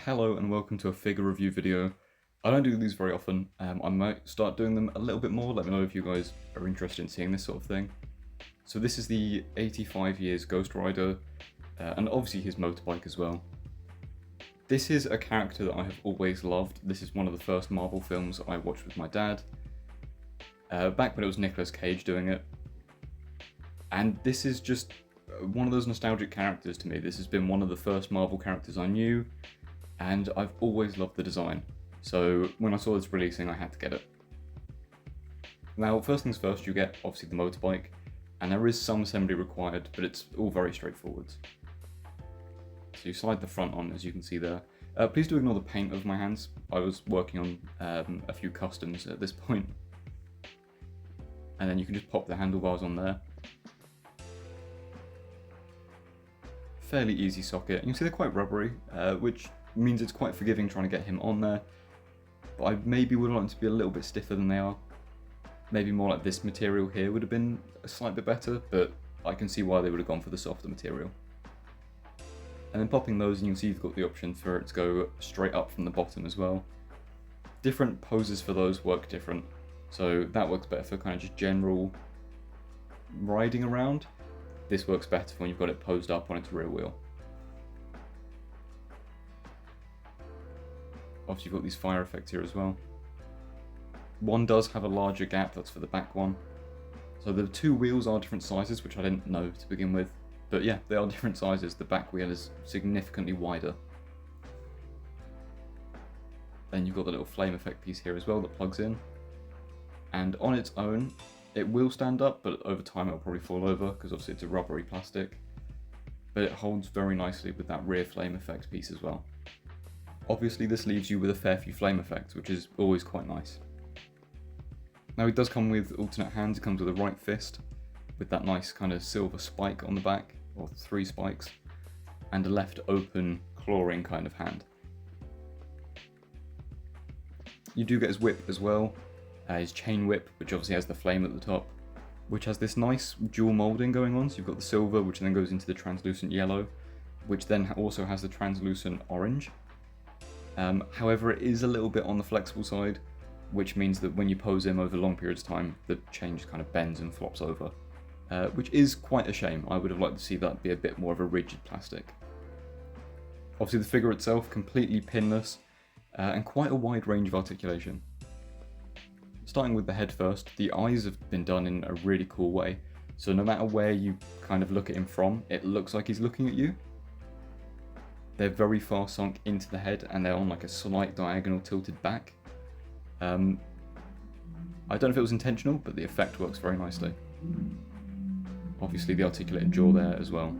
Hello and welcome to a figure review video. I don't do these very often. I might start doing them a little bit more. Let me know if you guys are interested in seeing this sort of thing. So this is the 85 years Ghost Rider, and obviously his motorbike as well. This is a character that I have always loved. This is one of the first Marvel films I watched with my dad, back when it was Nicolas Cage doing it. And this is just one of those nostalgic characters to me. This has been one of the first Marvel characters I knew, and I've always loved the design. So when I saw this releasing, I had to get it. Now, first things first, you get obviously the motorbike, and there is some assembly required, but it's all very straightforward. So you slide the front on, as you can see there. Please do ignore the paint of my hands. I was working on a few customs at this point. And then you can just pop the handlebars on there. Fairly easy socket. You can see they're quite rubbery, which means it's quite forgiving trying to get him on there. But I maybe would like them to be a little bit stiffer than they are. Maybe more like this material here would have been a slight bit better, but I can see why they would have gone for the softer material. And then popping those, and you can see you've got the option for it to go straight up from the bottom as well. Different poses for those work different, so that works better for kind of just general riding around. This works better when you've got it posed up on its rear wheel. Obviously you've got these fire effects here as well. One does have a larger gap, that's for the back one. So the two wheels are different sizes, which I didn't know to begin with. But yeah, they are different sizes. The back wheel is significantly wider. Then you've got the little flame effect piece here as well that plugs in. And on its own, it will stand up, but over time it'll probably fall over because obviously it's a rubbery plastic. But it holds very nicely with that rear flame effect piece as well. Obviously this leaves you with a fair few flame effects, which is always quite nice. Now it does come with alternate hands. It comes with a right fist with that nice kind of silver spike on the back, or 3 spikes, and a left open clawing kind of hand. You do get his whip as well, his chain whip, which obviously has the flame at the top, which has this nice dual moulding going on. So you've got the silver, which then goes into the translucent yellow, which then also has the translucent orange. However, it is a little bit on the flexible side, which means that when you pose him over long periods of time, the chain just kind of bends and flops over, which is quite a shame. I would have liked to see that be a bit more of a rigid plastic. Obviously the figure itself, completely pinless, and quite a wide range of articulation. Starting with the head first, the eyes have been done in a really cool way, so no matter where you kind of look at him from, it looks like he's looking at you. They're very far sunk into the head, and they're on like a slight diagonal tilted back. I don't know if it was intentional, but the effect works very nicely. Obviously the articulated jaw there as well.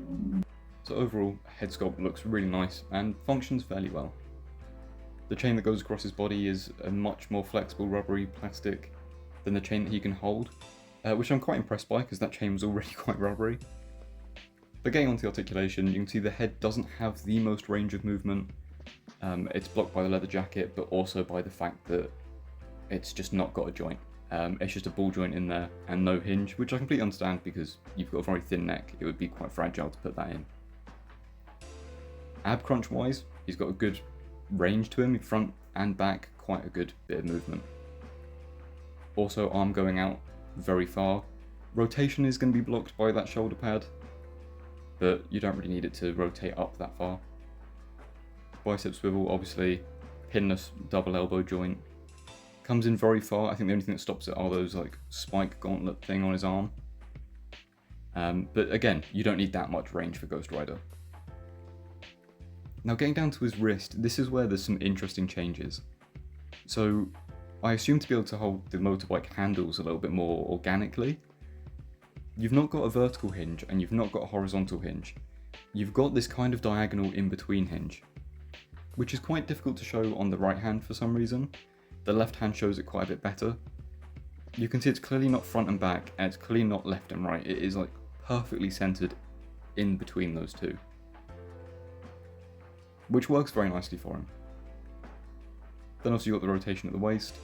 So overall, head sculpt looks really nice and functions fairly well. The chain that goes across his body is a much more flexible rubbery plastic than the chain that he can hold, which I'm quite impressed by because that chain was already quite rubbery. But getting onto the articulation, you can see the head doesn't have the most range of movement. It's blocked by the leather jacket, but also by the fact that it's just not got a joint. It's just a ball joint in there and no hinge, which I completely understand because you've got a very thin neck. It would be quite fragile to put that in. Ab crunch wise, he's got a good range to him, front and back, quite a good bit of movement. Also arm going out very far. Rotation is going to be blocked by that shoulder pad, but you don't really need it to rotate up that far. Bicep swivel, obviously, pinless double elbow joint. Comes in very far. I think the only thing that stops it are those like spike gauntlet thing on his arm. But again, you don't need that much range for Ghost Rider. Now getting down to his wrist, this is where there's some interesting changes. So I assume to be able to hold the motorbike handles a little bit more organically. You've not got a vertical hinge and you've not got a horizontal hinge. You've got this kind of diagonal in-between hinge, which is quite difficult to show on the right hand for some reason. The left hand shows it quite a bit better. You can see it's clearly not front and back, and it's clearly not left and right. It is like perfectly centered in between those two, which works very nicely for him. Then also you've got the rotation at the waist.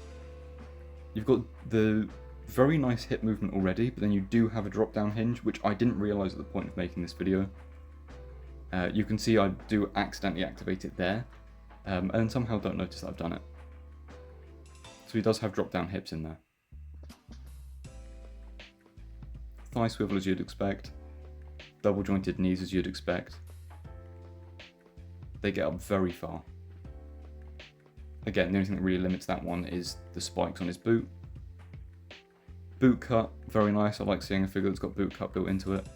You've got the very nice hip movement already, but then you do have a drop down hinge, which I didn't realise at the point of making this video. You can see I do accidentally activate it there, and then somehow don't notice that I've done it. So he does have drop down hips in there. Thigh swivel as you'd expect. Double jointed knees as you'd expect. They get up very far. Again, the only thing that really limits that one is the spikes on his boot. Boot cut, very nice. I like seeing a figure that's got boot cut built into it.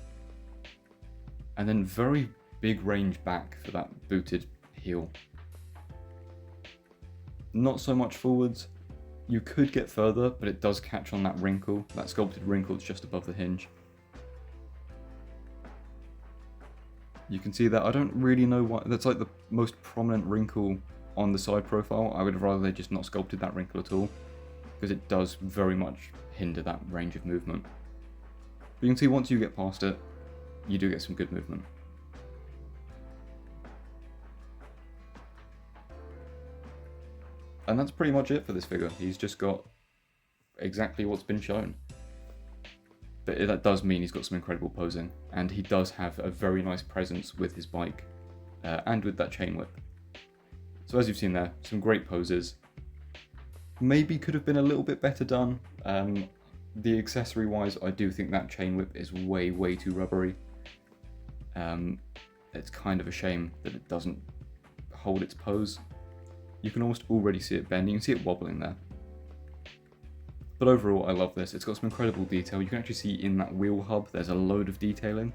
And then very big range back for that booted heel. Not so much forwards. You could get further, but it does catch on that wrinkle, that sculpted wrinkle that's just above the hinge. You can see that. I don't really know why. That's like the most prominent wrinkle on the side profile. I would have rather they just not sculpted that wrinkle at all, because it does very much hinder that range of movement. But you can see once you get past it, you do get some good movement. And that's pretty much it for this figure. He's just got exactly what's been shown. But that does mean he's got some incredible posing, and he does have a very nice presence with his bike, and with that chain whip. So as you've seen there, some great poses. Maybe could have been a little bit better done. The accessory wise, I do think that chain whip is way too rubbery. It's kind of a shame that it doesn't hold its pose. You can almost already see it bending, you can see it wobbling there. But overall, I love this. It's got some incredible detail. You can actually see in that wheel hub, there's a load of detailing,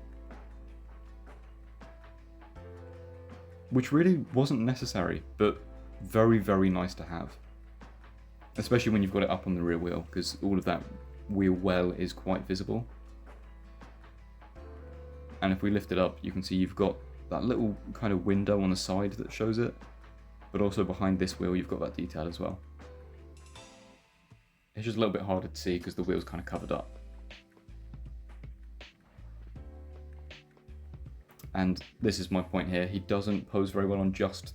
which really wasn't necessary, but very nice to have. Especially when you've got it up on the rear wheel, because all of that wheel well is quite visible. And if we lift it up, you can see you've got that little kind of window on the side that shows it, but also behind this wheel, you've got that detail as well. It's just a little bit harder to see because the wheel's kind of covered up. And this is my point here, he doesn't pose very well on just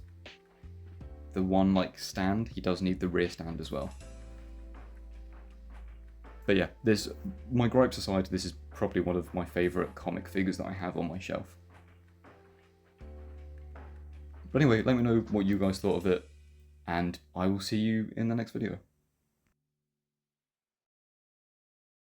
the one stand, he does need the rear stand as well. But yeah, my gripes aside, this is probably one of my favourite comic figures that I have on my shelf. But anyway, let me know what you guys thought of it, and I will see you in the next video.